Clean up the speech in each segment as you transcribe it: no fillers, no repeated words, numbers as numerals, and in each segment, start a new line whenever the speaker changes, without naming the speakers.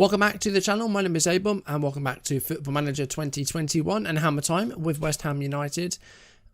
Welcome back to the channel. My name is a-bomb and welcome back to Football Manager 2021 and Hammer Time with West Ham United.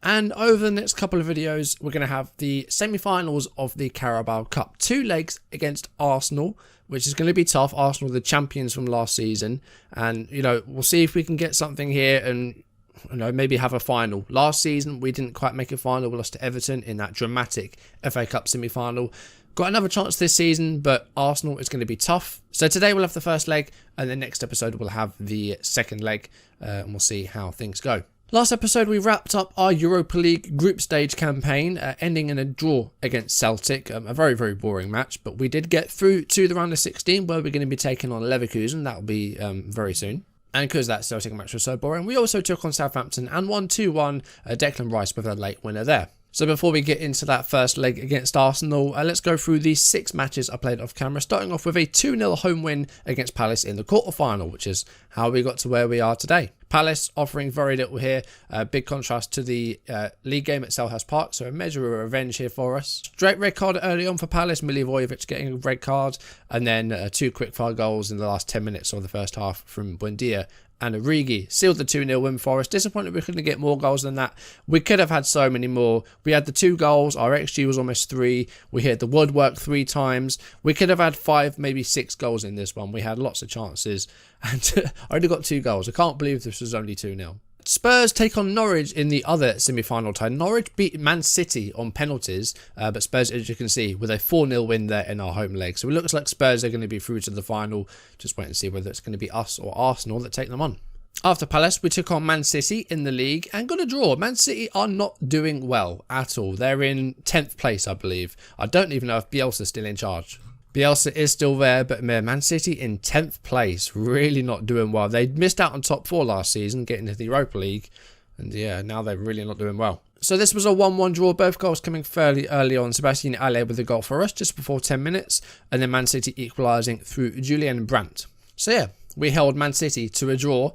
And over the next couple of videos, we're going to have the semi-finals of the Carabao Cup. 2 legs against Arsenal, which is going to be tough. Arsenal, the champions from last season. And, we'll see if we can get something here and, maybe have a final. Last season, we didn't quite make a final. We lost to Everton in that dramatic FA Cup semi-final. Got another chance this season, but Arsenal is going to be tough. So today we'll have the first leg, and the next episode we'll have the second leg, and we'll see how things go. Last episode we wrapped up our Europa League group stage campaign, ending in a draw against Celtic. A very, very boring match, but we did get through to the round of 16, where we're going to be taking on Leverkusen. That will be very soon. And because that Celtic match was so boring, we also took on Southampton and won 2-1, Declan Rice with a late winner there. So before we get into that first leg against Arsenal, let's go through the 6 matches I played off camera, starting off with a 2-0 home win against Palace in the quarter-final, which is how we got to where we are today. Palace offering very little here, big contrast to the league game at Selhurst Park, so a measure of revenge here for us. Straight red card early on for Palace, Milivojevic getting a red card, and then 2 quick-fire goals in the last 10 minutes of the first half from Buendia and Origi. Sealed the 2-0 win for us. Disappointed we couldn't get more goals than that. We could have had so many more. We had the 2 goals. Our XG was almost 3. We hit the woodwork 3 times. We could have had 5, maybe 6 goals in this one. We had lots of chances and I only got 2 goals. I can't believe this was only 2-0. Spurs take on Norwich in the other semi-final tie. Norwich beat Man City on penalties, but Spurs, as you can see, with a 4-0 win there in our home leg. So it looks like Spurs are going to be through to the final. Just wait and see whether it's going to be us or Arsenal that take them on. After Palace, we took on Man City in the league and got a draw. Man City are not doing well at all. They're in 10th place, I believe. I don't even know if Bielsa's still in charge. Bielsa is still there, but Man City in 10th place, really not doing well. They missed out on top 4 last season, getting to the Europa League, and yeah, now they're really not doing well. So this was a 1-1 draw, both goals coming fairly early on. Sebastian Haller with a goal for us just before 10 minutes, and then Man City equalising through Julian Brandt. So yeah, we held Man City to a draw.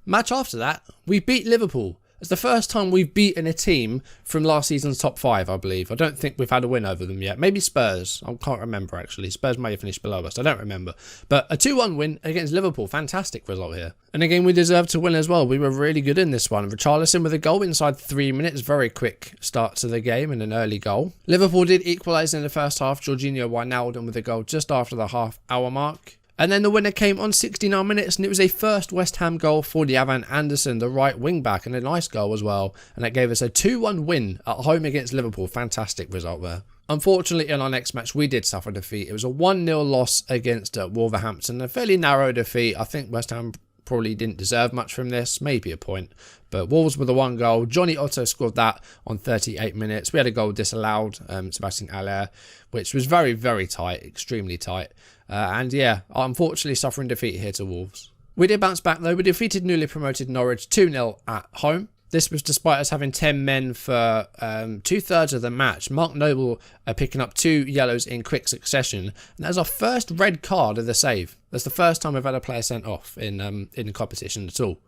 Match after that, we beat Liverpool. It's the first time we've beaten a team from last season's top 5, I believe. I don't think we've had a win over them yet. Maybe Spurs. I can't remember, actually. Spurs may have finished below us. I don't remember. But a 2-1 win against Liverpool. Fantastic result here. And again, we deserved to win as well. We were really good in this one. Richarlison with a goal inside 3 minutes. Very quick start to the game and an early goal. Liverpool did equalise in the first half. Jorginho Wijnaldum with a goal just after the half-hour mark. And then the winner came on 69 minutes, and it was a first West Ham goal for Javan Anderson, the right wing-back, and a nice goal as well. And that gave us a 2-1 win at home against Liverpool. Fantastic result there. Unfortunately, in our next match, we did suffer defeat. It was a 1-0 loss against Wolverhampton, a fairly narrow defeat. I think West Ham probably didn't deserve much from this, maybe a point. But Wolves with a 1 goal. Johnny Otto scored that on 38 minutes. We had a goal disallowed, Sebastian Haller, which was very, very tight, extremely tight. And yeah, unfortunately suffering defeat here to Wolves. We did bounce back though. We defeated newly promoted Norwich 2-0 at home. This was despite us having 10 men for 2/3 of the match. Mark Noble picking up 2 yellows in quick succession. And that was our first red card of the save. That's the first time we've had a player sent off in the competition at all.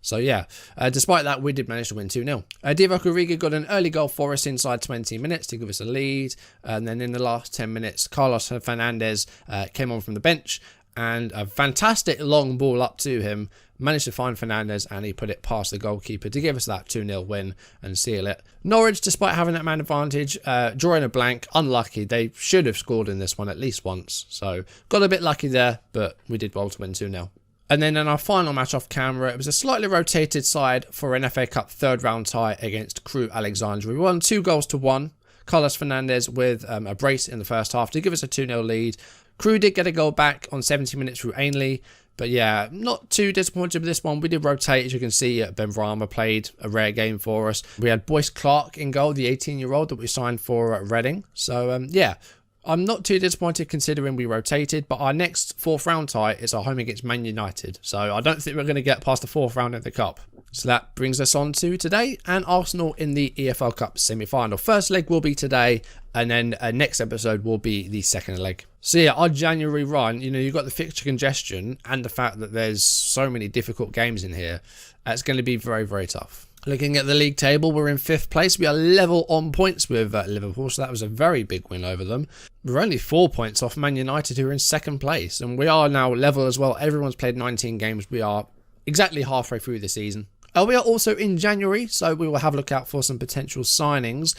So yeah, despite that, we did manage to win 2-0. Divock Origi got an early goal for us inside 20 minutes to give us a lead. And then in the last 10 minutes, Carlos Fernandez came on from the bench. And a fantastic long ball up to him. Managed to find Fernandez and he put it past the goalkeeper to give us that 2-0 win and seal it. Norwich, despite having that man advantage, drawing a blank, unlucky. They should have scored in this one at least once. So got a bit lucky there, but we did well to win 2-0. And then in our final match off camera, it was a slightly rotated side for an FA Cup 3rd round tie against Crewe Alexandria. We won 2-1. Carlos Fernandez with a brace in the first half to give us a 2-0 lead. Crewe did get a goal back on 70 minutes through Ainley. But yeah, not too disappointed with this one. We did rotate. As you can see, Ben Brahma played a rare game for us. We had Boyce Clark in goal, the 18-year-old that we signed for Reading. So yeah, I'm not too disappointed considering we rotated, but our next 4th round tie is our home against Man United. So I don't think we're going to get past the 4th round of the Cup. So that brings us on to today and Arsenal in the EFL Cup semi-final. First leg will be today, and then next episode will be the second leg. So yeah, our January run, you've got the fixture congestion and the fact that there's so many difficult games in here. It's going to be very, very tough. Looking at the league table, we're in 5th place. We are level on points with Liverpool, so that was a very big win over them. We're only 4 points off Man United, who are in 2nd place, and we are now level as well. Everyone's played 19 games. We are exactly halfway through the season. We are also in January, so we will have a look out for some potential signings,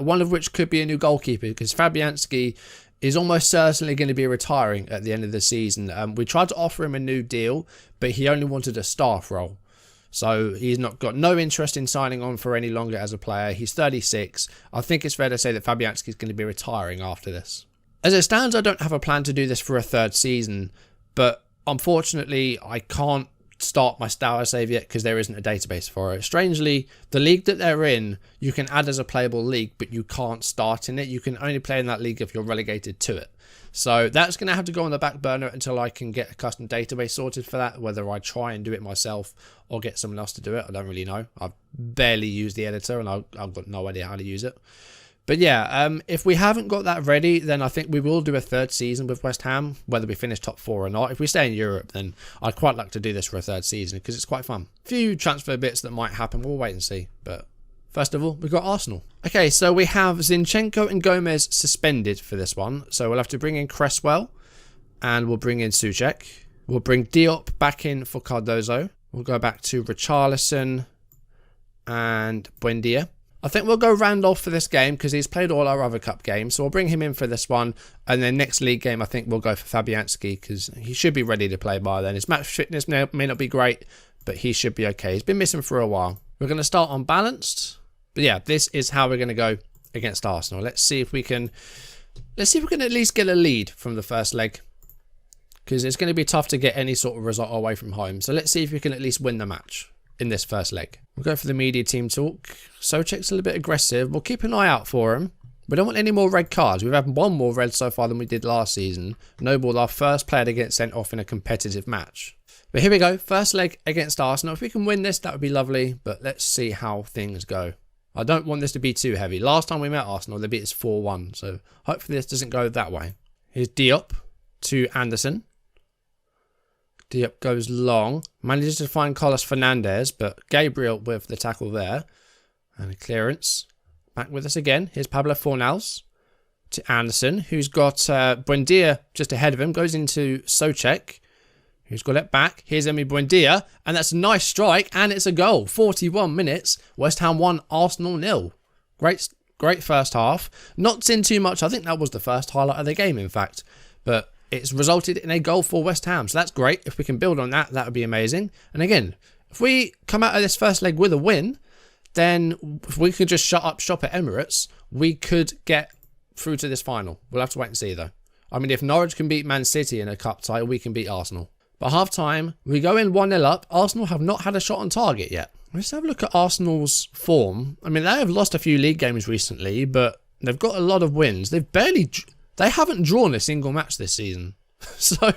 one of which could be a new goalkeeper, because Fabianski is almost certainly going to be retiring at the end of the season. We tried to offer him a new deal, but he only wanted a staff role. So he's not got no interest in signing on for any longer as a player. He's 36. I think it's fair to say that Fabianski is going to be retiring after this. As it stands, I don't have a plan to do this for a 3rd season, but unfortunately, I can't start my Stour save yet because there isn't a database for it. Strangely, the league that they're in, you can add as a playable league, but you can't start in it. You can only play in that league if you're relegated to it. So that's going to have to go on the back burner until I can get a custom database sorted for that, whether I try and do it myself or get someone else to do it. I don't really know. I've barely used the editor and I've got no idea how to use it. But yeah, if we haven't got that ready, then I think we will do a 3rd season with West Ham, whether we finish top 4 or not. If we stay in Europe, then I'd quite like to do this for a 3rd season because it's quite fun. A few transfer bits that might happen, we'll wait and see. But first of all, we've got Arsenal. Okay, so we have Zinchenko and Gomez suspended for this one. So we'll have to bring in Cresswell and we'll bring in Souček. We'll bring Diop back in for Cardozo. We'll go back to Richarlison and Buendia. I think we'll go Randolph for this game because he's played all our other cup games. So we'll bring him in for this one. And then next league game, I think we'll go for Fabianski because he should be ready to play by then. His match fitness may not be great, but he should be okay. He's been missing for a while. We're going to start unbalanced. But yeah, this is how we're going to go against Arsenal. Let's see if we can at least get a lead from the first leg. Because it's going to be tough to get any sort of result away from home. So let's see if we can at least win the match in this first leg. We'll go for the media team talk. Souček's a little bit aggressive. We'll keep an eye out for him. We don't want any more red cards. We've had one more red so far than we did last season. Noble, our first player to get sent off in a competitive match. But here we go. First leg against Arsenal. If we can win this, that would be lovely. But let's see how things go. I don't want this to be too heavy. Last time we met Arsenal, they beat us 4-1. So hopefully this doesn't go that way. Here's Diop to Anderson. Diop goes long. Manages to find Carlos Fernandez, but Gabriel with the tackle there. And a clearance. Back with us again. Here's Pablo Fornals to Anderson, who's got Buendia just ahead of him. Goes into Souček, who's got it back. Here's Emi Buendia, and that's a nice strike, and it's a goal. 41 minutes. West Ham 1, Arsenal 0. Great first half. Not in too much. I think that was the first highlight of the game, in fact. But it's resulted in a goal for West Ham. So that's great. If we can build on that, that would be amazing. And again, if we come out of this first leg with a win, then if we could just shut up shop at Emirates, we could get through to this final. We'll have to wait and see, though. I mean, if Norwich can beat Man City in a cup title, we can beat Arsenal. But half-time, we go in 1-0 up. Arsenal have not had a shot on target yet. Let's have a look at Arsenal's form. I mean, they have lost a few league games recently, but they've got a lot of wins. They haven't drawn a single match this season. So,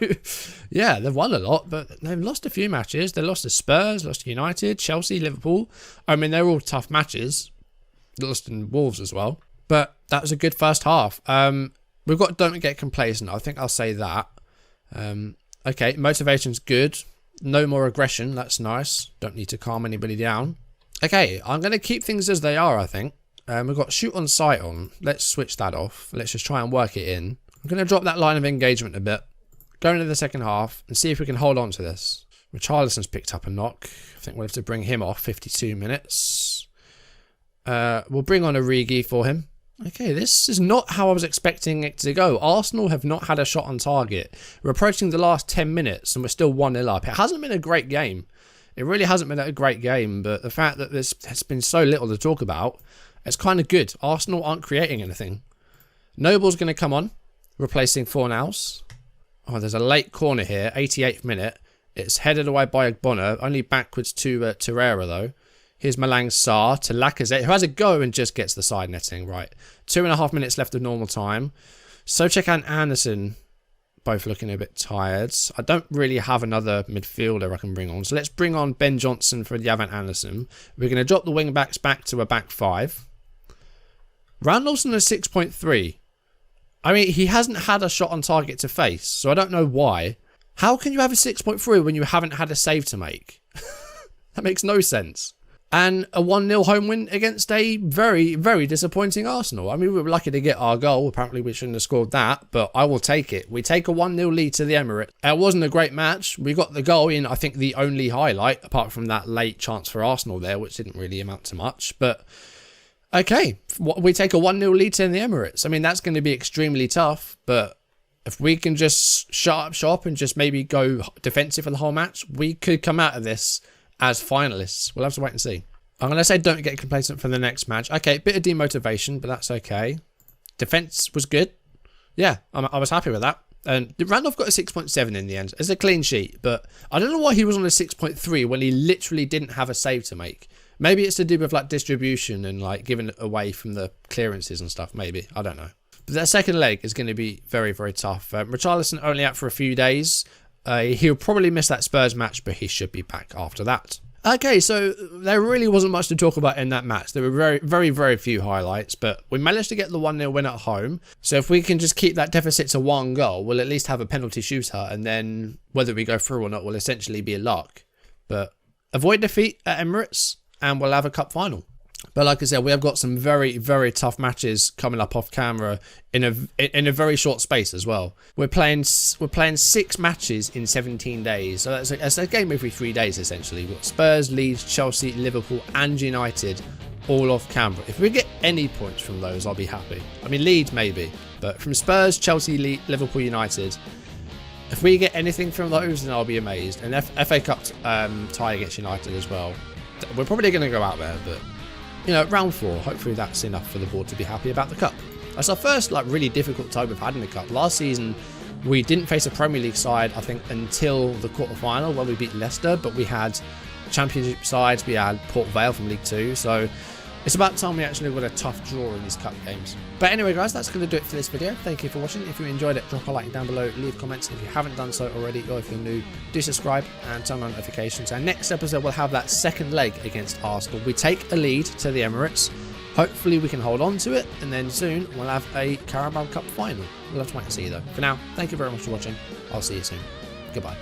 yeah, they've won a lot, but they've lost a few matches. They lost to Spurs, lost to United, Chelsea, Liverpool. I mean, they're all tough matches. They lost to Wolves as well. But that was a good first half. We've got don't get complacent. I think I'll say that. Okay, motivation's good. No more aggression. That's nice. Don't need to calm anybody down. Okay, I'm going to keep things as they are, I think. We've got shoot on sight on. Let's switch that off. Let's just try and work it in. I'm going to drop that line of engagement a bit. Go into the second half and see if we can hold on to this. Richarlison's picked up a knock. I think we'll have to bring him off. 52 minutes. We'll bring on Origi for him. Okay, this is not how I was expecting it to go. Arsenal have not had a shot on target. We're approaching the last 10 minutes and we're still 1-0 up. It hasn't been a great game. It really hasn't been a great game, but the fact that there's been so little to talk about, it's kind of good. Arsenal aren't creating anything. Noble's going to come on, replacing Fornals. Oh, there's a late corner here, 88th minute. It's headed away by Ogbonna, only backwards to Torreira though. Here's Malang Sarr to Lacazette, who has a go and just gets the side netting. Right, 2.5 minutes left of normal time. Souček and Anderson both looking a bit tired. I don't really have another midfielder I can bring on. So let's bring on Ben Johnson for Javan Anderson. We're going to drop the wing backs back to a back 5. Randall's on a 6.3. I mean, he hasn't had a shot on target to face, so I don't know why. How can you have a 6.3 when you haven't had a save to make? That makes no sense. And a 1-0 home win against a very, very disappointing Arsenal. I mean, we were lucky to get our goal. Apparently, we shouldn't have scored that, but I will take it. We take a 1-0 lead to the Emirates. It wasn't a great match. We got the goal in, I think, the only highlight, apart from that late chance for Arsenal there, which didn't really amount to much. But, okay, we take a 1-0 lead to the Emirates. I mean, that's going to be extremely tough, but if we can just shut up shop and just maybe go defensive for the whole match, we could come out of this as finalists. We'll have to wait and see. I'm going to say don't get complacent for the next match. Okay, bit of demotivation, but that's okay. Defence was good. Yeah, I was happy with that. And Randolph got a 6.7 in the end. It's a clean sheet, but I don't know why he was on a 6.3 when he literally didn't have a save to make. Maybe it's to do with like distribution and like giving it away from the clearances and stuff, maybe. I don't know. But that second leg is going to be very, very tough. Richarlison only out for a few days. He'll probably miss that Spurs match, but he should be back after that. Okay, so there really wasn't much to talk about in that match. There were very, very, very few highlights, but we managed to get the 1-0 win at home. So if we can just keep that deficit to 1 goal, we'll at least have a penalty shooter, and then whether we go through or not will essentially be a luck. But avoid defeat at Emirates, and we'll have a cup final. But like I said, we have got some very, very tough matches coming up off camera in a very short space as well. We're playing 6 matches in 17 days. So that's a game every 3 days essentially. We've got Spurs, Leeds, Chelsea, Liverpool and United all off camera. If we get any points from those, I'll be happy. I mean, Leeds maybe. But from Spurs, Chelsea, Liverpool, United, if we get anything from those, then I'll be amazed. And FA Cup tie against United as well. We're probably going to go out there, but you know, round 4, hopefully that's enough for the board to be happy about the cup. That's our first like really difficult time we've had in the cup. Last season, we didn't face a Premier League side, I think, until the quarter-final when we beat Leicester, but we had Championship sides, we had Port Vale from League 2, so it's about time we actually got a tough draw in these cup games. But anyway guys, that's going to do it for this video. Thank you for watching. If you enjoyed it, drop a like down below, leave comments if you haven't done so already, or if you're new, do subscribe and turn on notifications. And next episode we'll have that second leg against Arsenal. We take a lead to the Emirates. Hopefully we can hold on to it, and then soon we'll have a Carabao Cup final. We'll have to wait and see though. For now, thank you very much for watching. I'll see you soon. Goodbye.